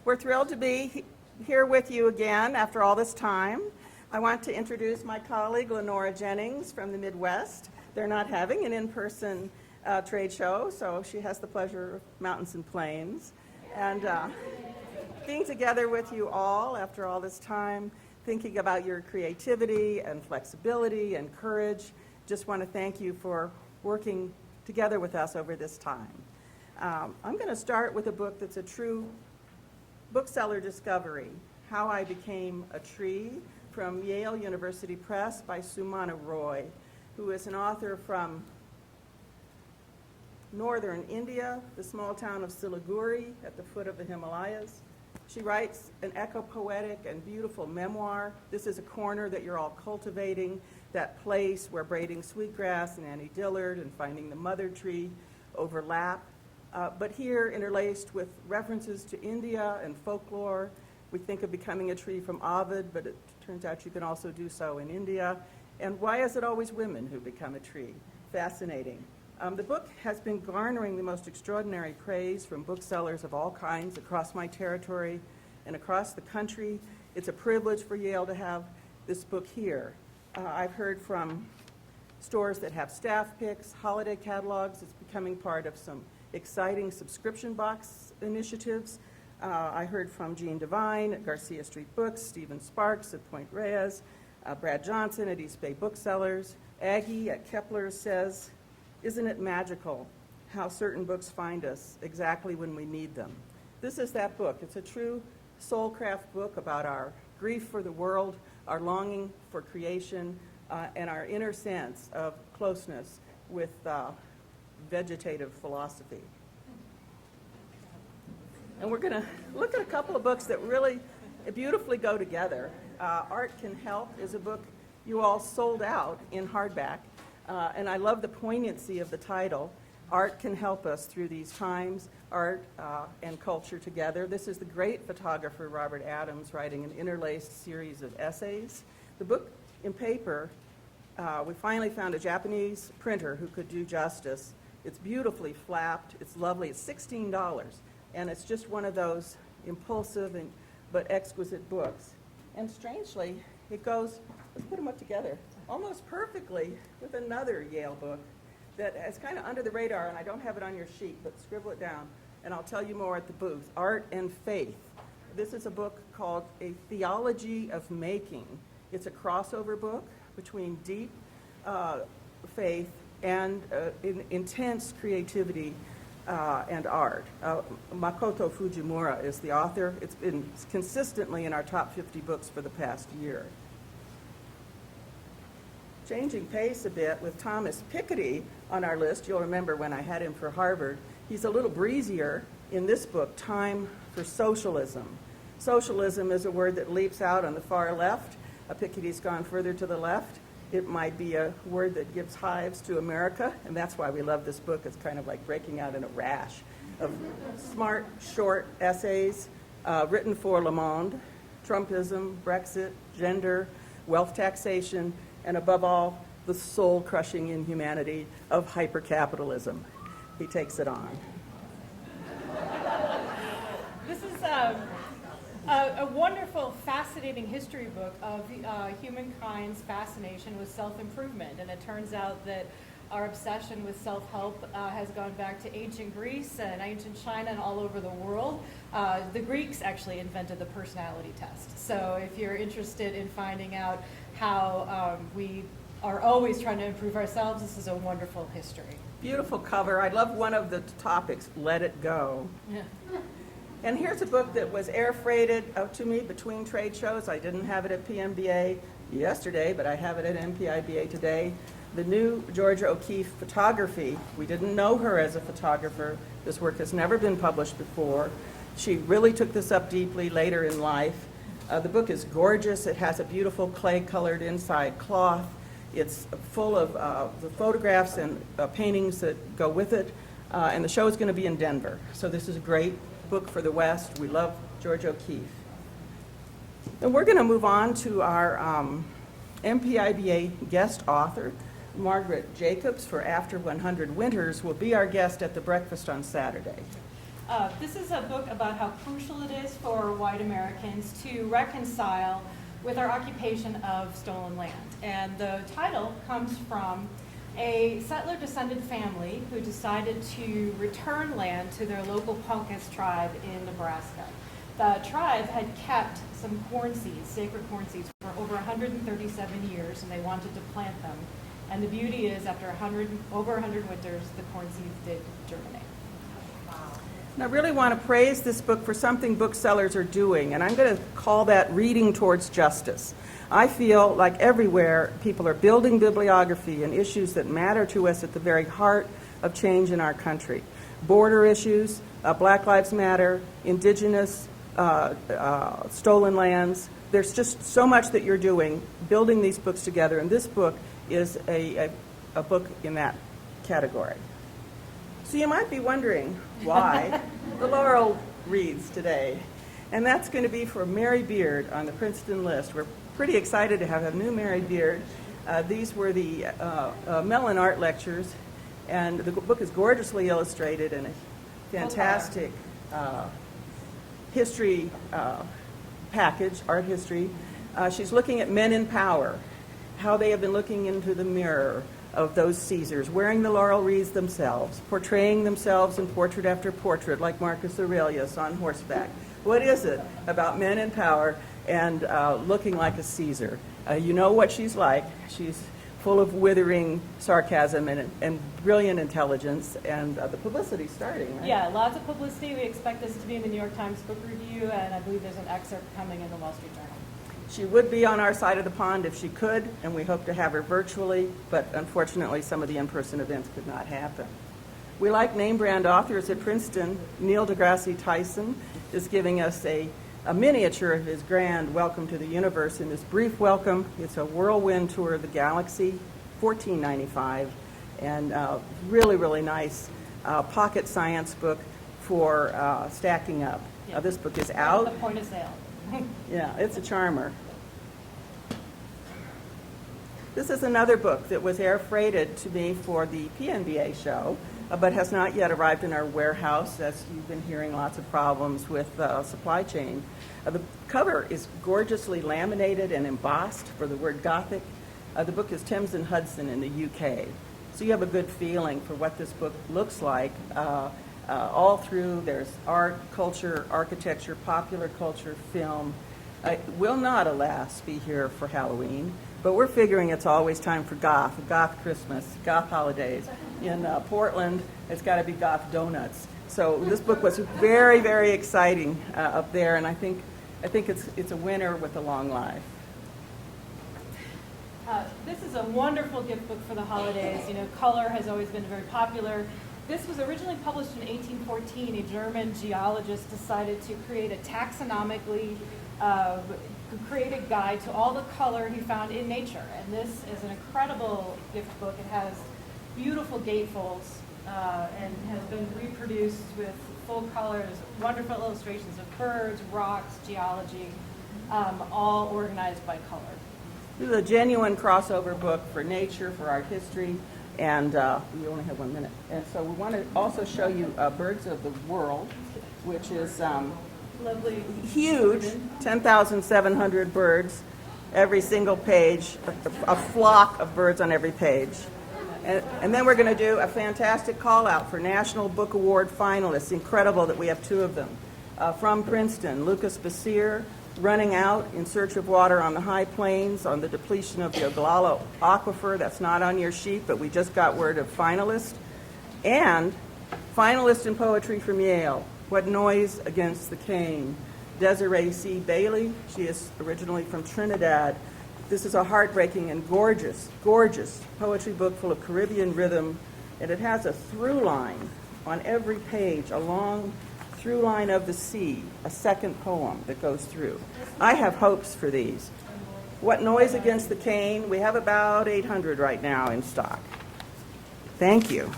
We're thrilled to be here with you again after all this time. I want to introduce my colleague, Lenora Jennings from the Midwest. They're not having an in-person trade show, so she has the pleasure of mountains and plains. And being together with you all after all this time, thinking about your creativity and flexibility and courage, just want to thank you for working together with us over this time. I'm going to start with a book that's a true bookseller discovery, How I Became a Tree, from Yale University Press by Sumana Roy, who is an author from northern India, the small town of Siliguri at the foot of the Himalayas. She writes an eco-poetic and beautiful memoir. This is a corner that you're all cultivating, that place where braiding sweetgrass and Annie Dillard and finding the mother tree overlap. But here, interlaced with references to India and folklore, we think of becoming a tree from Ovid, but it turns out you can also do so in India. And why is it always women who become a tree? Fascinating. The book has been garnering the most extraordinary praise from booksellers of all kinds across my territory and across the country. It's a privilege for Yale to have this book here. I've heard from stores that have staff picks, holiday catalogs. It's becoming part of some exciting subscription box initiatives. I heard from Jean Devine at Garcia Street Books, Stephen Sparks at Point Reyes, Brad Johnson at East Bay Booksellers. Aggie at Kepler says, "Isn't it magical how certain books find us exactly when we need them?" This is that book. It's a true soulcraft book about our grief for the world, our longing for creation, and our inner sense of closeness with vegetative philosophy. And we're going to look at a couple of books that really beautifully go together. Art Can Help is a book you all sold out in hardback, and I love the poignancy of the title. Art can help us through these times, art and culture together. This is the great photographer Robert Adams writing an interlaced series of essays. The book in paper, we finally found a Japanese printer who could do justice. It's beautifully flapped, it's lovely, it's $16, and it's just one of those impulsive but exquisite books. And strangely, it goes, let's put them up together, almost perfectly with another Yale book that is kind of under the radar, and I don't have it on your sheet, but scribble it down, and I'll tell you more at the booth. Art and Faith. This is a book called A Theology of Making. It's a crossover book between deep faith and intense creativity and art. Makoto Fujimura is the author. It's been consistently in our top 50 books for the past year. Changing pace a bit with Thomas Piketty on our list. You'll remember when I had him for Harvard. He's a little breezier in this book, Time for Socialism. Socialism is a word that leaps out on the far left. Piketty's gone further to the left. It might be a word that gives hives to America, and that's why we love this book. It's kind of like breaking out in a rash of smart, short essays written for Le Monde, Trumpism, Brexit, gender, wealth taxation, and above all, the soul-crushing inhumanity of hypercapitalism. He takes it on. This is a wonderful, fascinating history book of humankind's fascination with self-improvement. And it turns out that our obsession with self-help has gone back to ancient Greece and ancient China and all over the world. The Greeks actually invented the personality test. So if you're interested in finding out how we are always trying to improve ourselves, this is a wonderful history. Beautiful cover. I love one of the topics, Let It Go. Yeah. And here's a book that was air freighted out to me between trade shows. I didn't have it at PMBA yesterday, but I have it at MPIBA today. The new Georgia O'Keeffe photography. We didn't know her as a photographer. This work has never been published before. She really took this up deeply later in life. The book is gorgeous. It has a beautiful clay-colored inside cloth. It's full of the photographs and paintings that go with it. And the show is going to be in Denver. So this is a great book for the West. We love Georgia O'Keeffe. And we're going to move on to our MPIBA guest author, Margaret Jacobs, for After 100 Winters, will be our guest at the breakfast on Saturday. This is a book about how crucial it is for white Americans to reconcile with our occupation of stolen land. And the title comes from a settler-descended family who decided to return land to their local Punkis tribe in Nebraska. The tribe had kept some corn seeds, sacred corn seeds, for over 137 years, and they wanted to plant them. And the beauty is, after over 100 winters, the corn seeds did germinate. And I really want to praise this book for something booksellers are doing, and I'm going to call that reading towards justice. I feel like everywhere people are building bibliography and issues that matter to us at the very heart of change in our country. Border issues, Black Lives Matter, indigenous, stolen lands. There's just so much that you're doing, building these books together, and this book is a book in that category. So you might be wondering why the Laurel reads today, and that's going to be for Mary Beard on the Princeton list. We're pretty excited to have a new Mary Beard. These were the Mellon Art Lectures, and the book is gorgeously illustrated and a fantastic history package, art history. She's looking at men in power, how they have been looking into the mirror of those Caesars, wearing the laurel wreaths themselves, portraying themselves in portrait after portrait, like Marcus Aurelius on horseback. What is it about men in power and looking like a Caesar? You know what she's like. She's full of withering sarcasm and brilliant intelligence, and the publicity's starting, right? Yeah, lots of publicity. We expect this to be in the New York Times Book Review, and I believe there's an excerpt coming in the Wall Street Journal. She would be on our side of the pond if she could, and we hope to have her virtually, but unfortunately some of the in-person events could not happen. We like name brand authors at Princeton. Neil deGrasse Tyson is giving us a miniature of his grand welcome to the universe in this brief welcome. It's a whirlwind tour of the galaxy, $14.95, and really, really nice pocket science book for stacking up. Yeah. This book is out. At the point of sale. Yeah, it's a charmer. This is another book that was air freighted to me for the PNBA show, but has not yet arrived in our warehouse, as you've been hearing lots of problems with supply chain. The cover is gorgeously laminated and embossed for the word Gothic. The book is Thames and Hudson in the UK. So you have a good feeling for what this book looks like. All through, there's art, culture, architecture, popular culture, film. It will not, alas, be here for Halloween, but we're figuring it's always time for goth Christmas, goth holidays. In Portland, it's got to be goth donuts. So this book was very, very exciting up there, and I think it's a winner with a long life. This is a wonderful gift book for the holidays. You know, color has always been very popular. This was originally published in 1814. A German geologist decided to create a taxonomically created guide to all the color he found in nature. And this is an incredible gift book. It has beautiful gatefolds and has been reproduced with full colors, wonderful illustrations of birds, rocks, geology, all organized by color. This is a genuine crossover book for nature, for art history, and we only have 1 minute. And so we want to also show you Birds of the World, which is Lovely. huge, 10,700 birds, every single page, a flock of birds on every page. And then we're going to do a fantastic call out for National Book Award finalists. Incredible that we have 2 of them. From Princeton, Lucas Basir, Running Out in Search of Water on the High Plains, on the depletion of the Oglala Aquifer. That's not on your sheet, but we just got word of finalist. And finalist in poetry from Yale, What Noise Against the Cane, Desiree C. Bailey. She is originally from Trinidad. This is a heartbreaking and gorgeous, gorgeous poetry book full of Caribbean rhythm, and it has a through line on every page, a long through line of the sea, a second poem that goes through. I have hopes for these. What Noise Against the Cane? We have about 800 right now in stock. Thank you.